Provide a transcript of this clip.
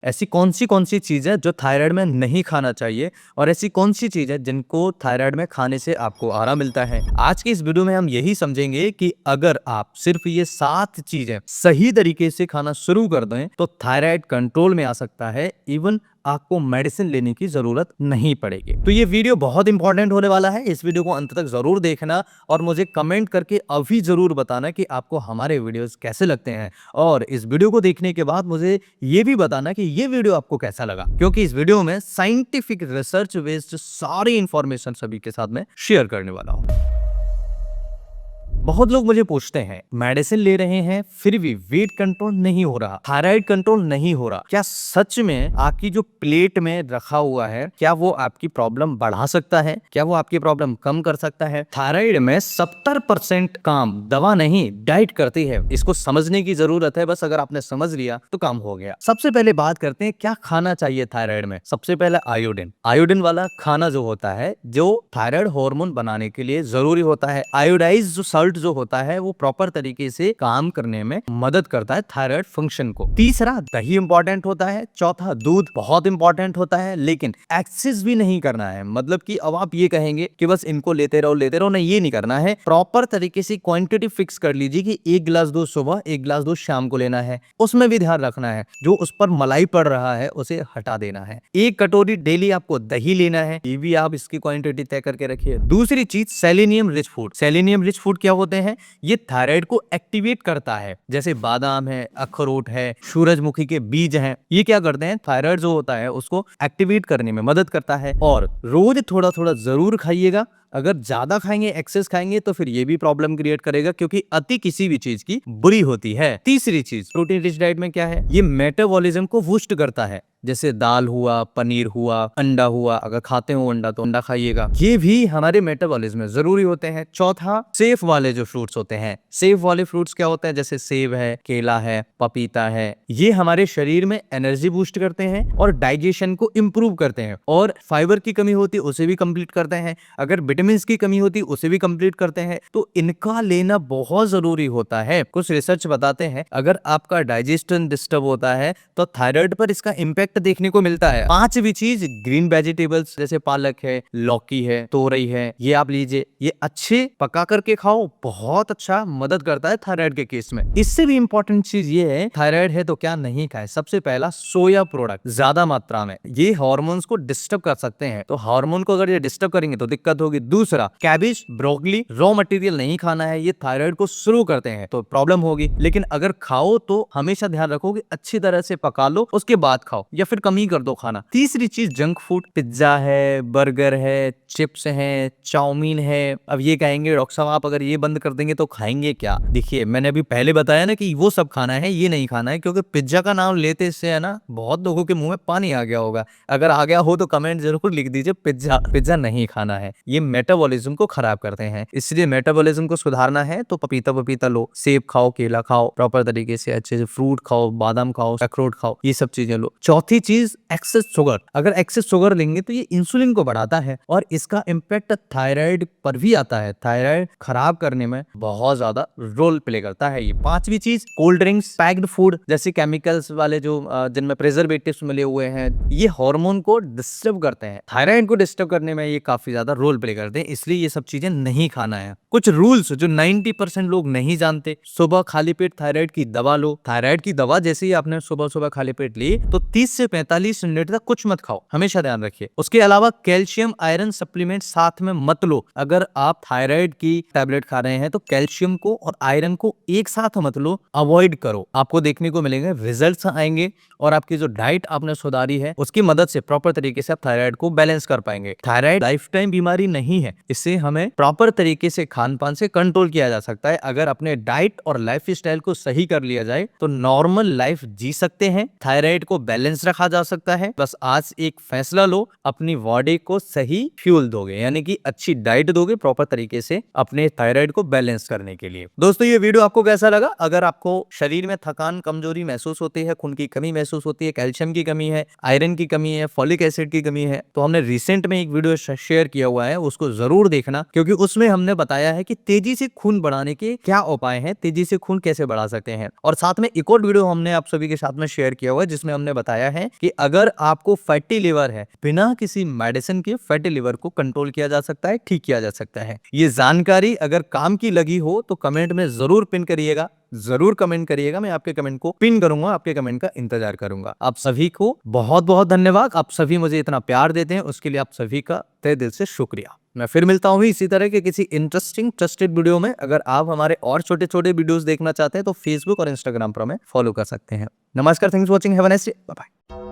ऐसी कौन सी चीज़ है जो थायराइड में नहीं खाना चाहिए और ऐसी कौन सी चीज़ है जिनको थायराइड में खाने से आपको आराम मिलता है। आज की इस वीडियो में हम यही समझेंगे कि अगर आप सिर्फ ये 7 चीज़ें सही तरीके से खाना शुरू कर दें तो थायराइड कंट्रोल में आ सकता है। इवन आपको मेडिसिन लेने की जरूरत नहीं पड़ेगी। तो ये वीडियो बहुत इंपॉर्टेंट होने वाला है। इस वीडियो को अंत तक जरूर देखना और मुझे कमेंट करके अभी जरूर बताना कि आपको हमारे वीडियोस कैसे लगते हैं। और इस वीडियो को देखने के बाद मुझे ये भी बताना कि ये वीडियो आपको कैसा लगा, क्योंकि इस वीडियो में साइंटिफिक रिसर्च बेस्ड सारी इंफॉर्मेशन सभी के साथ में शेयर करने वाला हूँ। बहुत लोग मुझे पूछते हैं मेडिसिन ले रहे हैं फिर भी वेट कंट्रोल नहीं हो रहा, थायराइड कंट्रोल नहीं हो रहा, क्या सच में आपकी जो प्लेट में रखा हुआ है क्या वो आपकी प्रॉब्लम बढ़ा सकता है, क्या वो आपकी प्रॉब्लम कम कर सकता है? थायराइड में 70% काम दवा नहीं डाइट करती है। इसको समझने की जरूरत है, बस अगर आपने समझ लिया तो काम हो गया। सबसे पहले बात करते हैं क्या खाना चाहिए थायराइड में। सबसे पहले आयोडीन। आयोडीन वाला खाना जो होता है जो थायराइड हार्मोन बनाने के लिए जरूरी होता है। आयोडाइज जो सॉल्ट जो होता है वो प्रॉपर तरीके से काम करने में मदद करता है थायराइड फंक्शन को। तीसरा दही इंपॉर्टेंट होता है। चौथा दूध बहुत इंपॉर्टेंट होता है, लेकिन एक्सेस भी नहीं करना है। मतलब कि अब आप ये कहेंगे कि बस इनको लेते रहो, नहीं, ये नहीं करना है। प्रॉपर तरीके से क्वांटिटी फिक्स कर लीजिए कि 1 गिलास दूध सुबह, 1 गिलास दूध शाम को लेना है। उसमें भी ध्यान रखना है जो उस पर मलाई पड़ रहा है उसे हटा देना है। 1 कटोरी डेली आपको दही लेना है, ये भी आप इसकी क्वांटिटी तय करके रखिए। दूसरी चीज selenium rich food. Selenium rich food क्या होते हैं? ये थायराइड को एक्टिवेट करता है। जैसे बादाम है, अखरोट है, सूरजमुखी के बीज हैं, ये क्या करते हैं? थायराइड जो होता है उसको एक्टिवेट करने में मदद करता है। और रोज थोड़ा थोड़ा जरूर खाइएगा। अगर ज्यादा खाएंगे, एक्सेस खाएंगे तो फिर ये भी प्रॉब्लम क्रिएट करेगा, क्योंकि अति किसी भी चीज की बुरी होती है। तीसरी चीज प्रोटीन रिच डाइट में क्या है? ये मेटाबॉलिज्म को बूस्ट करता है। जैसे दाल हुआ, पनीर हुआ, अंडा हुआ, अगर खाते हो अंडा तो अंडा खाइएगा, ये भी हमारे मेटाबॉलिज्म में जरूरी होते हैं। चौथा सेफ वाले जो फ्रूट्स होते हैं। सेफ वाले फ्रूट्स क्या होते हैं? जैसे सेब है, केला है, पपीता है, ये हमारे शरीर में एनर्जी बूस्ट करते हैं और डाइजेशन को इंप्रूव करते हैं। और फाइबर की कमी होती है उसे भी कंप्लीट करते हैं। अगर विटामिन की कमी होती उसे भी कंप्लीट करते हैं। तो इनका लेना बहुत जरूरी होता है। कुछ रिसर्च बताते हैं अगर आपका डाइजेशन डिस्टर्ब होता है तो थायराइड पर इसका इंपैक्ट देखने को मिलता है। पांचवी चीज ग्रीन वेजिटेबल्स, जैसे पालक है, लौकी है, तोरई है, ये आप लीजिए। ये अच्छे पका करके खाओ, बहुत अच्छा मदद करता है थायराइड के केस में। इससे भी इंपॉर्टेंट चीज ये है, थायराइड है तो क्या नहीं खाए। सबसे पहला सोया प्रोडक्ट ज्यादा मात्रा में, ये हार्मोन्स को डिस्टर्ब कर सकते हैं। तो हार्मोन को अगर ये डिस्टर्ब करेंगे तो दिक्कत होगी। दूसरा कैबेज, ब्रोकली, रॉ मटेरियल नहीं खाना है, ये थायराइड को स्लो करते हैं तो प्रॉब्लम होगी। लेकिन अगर खाओ तो हमेशा ध्यान रखो कि अच्छी तरह से पका लो, उसके बाद खाओ, या फिर कम ही कर दो खाना। तीसरी चीज जंक फूड, पिज्जा है, बर्गर है, चिप्स है, चाउमीन है। अब ये कहेंगे डॉक्टर साहब आप अगर ये बंद कर देंगे तो खाएंगे क्या? देखिए मैंने अभी पहले बताया ना कि वो सब खाना है, ये नहीं खाना है। क्योंकि पिज्जा का नाम लेते से है ना बहुत लोगों के मुंह में पानी आ गया होगा। अगर आ गया हो तो कमेंट जरूर लिख दीजिए पिज्जा नहीं खाना है। ये मेटाबॉलिज्म को खराब करते हैं, इसलिए मेटाबॉलिज्म को सुधारना है तो पपीता लो, सेब खाओ, केला खाओ, प्रॉपर तरीके से अच्छे से फ्रूट खाओ, बादाम खाओ, अखरोट खाओ, ये सब चीजें लो। चौथी चीज एक्सेस शुगर। अगर एक्सेस शुगर लेंगे तो ये इंसुलिन को बढ़ाता है और इसका इम्पैक्ट थायराइड पर भी आता है। थायराइड खराब करने में बहुत ज्यादा रोल प्ले करता है ये। पांचवी चीज कोल्ड ड्रिंक्स, पैक्ड फूड, जैसे केमिकल्स वाले जो जिनमें प्रिजर्वेटिव्स मिले हुए हैं, ये हार्मोन को डिस्टर्ब करते हैं। थायराइड को डिस्टर्ब करने में ये काफी ज्यादा रोल प्ले करते हैं, इसलिए ये सब चीजें नहीं खाना है। कुछ रूल्स जो 90% लोग नहीं जानते। सुबह खाली पेट थायराइड की दवा लो। थायराइड की दवा जैसे ही आपने सुबह सुबह खाली पेट ली तो 30 से 45 मिनट तक कुछ मत खाओ, हमेशा ध्यान रखिए। उसके अलावा कैल्शियम आयरन सप्लीमेंट साथ में मत लो। अगर आप थायराइड की टैबलेट खा रहे हैं तो कैल्शियम को और आयरन को एक साथ मत लो, अवॉइड करो। आपको देखने को मिलेंगे रिजल्ट्स आएंगे और आपकी जो डाइट आपने सुधारी है उसकी मदद से प्रॉपर तरीके से आप थायराइड को बैलेंस कर पाएंगे। थायराइड लाइफ टाइम बीमारी नहीं है, इससे हमें प्रॉपर तरीके से खान पान से कंट्रोल किया जा सकता है। अगर अपने डाइट और लाइफ स्टाइल को सही कर लिया जाए तो नॉर्मल लाइफ जी सकते हैं, थायराइड को बैलेंस रखा जा सकता है। बस आज एक फैसला लो, अपनी बॉडी को सही फ्यूल दोगे, यानी कि अच्छी डाइट दोगे प्रॉपर तरीके से अपने थायराइड को बैलेंस करने के लिए। दोस्तों ये वीडियो आपको कैसा लगा? अगर आपको शरीर में थकान, कमजोरी महसूस होती है, खून की कमी महसूस होती है, कैल्शियम की कमी है, आयरन की कमी है, फॉलिक एसिड की कमी है, तो हमने रिसेंट में एक वीडियो शेयर किया हुआ है, उसको जरूर देखना, क्योंकि उसमें हमने बताया है कि तेजी से खून बढ़ाने के क्या उपाय हैं, तेजी से खून कैसे बढ़ा सकते हैं। और साथ में एक और वीडियो हमने आप सभी के साथ में शेयर किया हुआ है जिसमें हमने बताया है है कि अगर आपको फैटी लिवर है, बिना किसी मेडिसिन के फैटी लिवर को कंट्रोल किया जा सकता है, ठीक किया जा सकता है। ये जानकारी अगर काम की लगी हो तो कमेंट में जरूर पिन करिएगा, जरूर कमेंट करिएगा। मैं आपके कमेंट को पिन करूंगा, आपके कमेंट का इंतजार करूंगा। आप सभी को बहुत बहुत धन्यवाद। आप सभी मुझे इतना प्यार देते हैं, उसके लिए आप सभी का तहे दिल से शुक्रिया। मैं फिर मिलता हूँ इसी तरह के किसी इंटरेस्टिंग ट्रस्टेड वीडियो में। अगर आप हमारे और छोटे छोटे वीडियोस देखना चाहते हैं तो फेसबुक और इंस्टाग्राम पर हमें फॉलो कर सकते हैं। नमस्कार, thanks for watching, have a nice day, bye bye.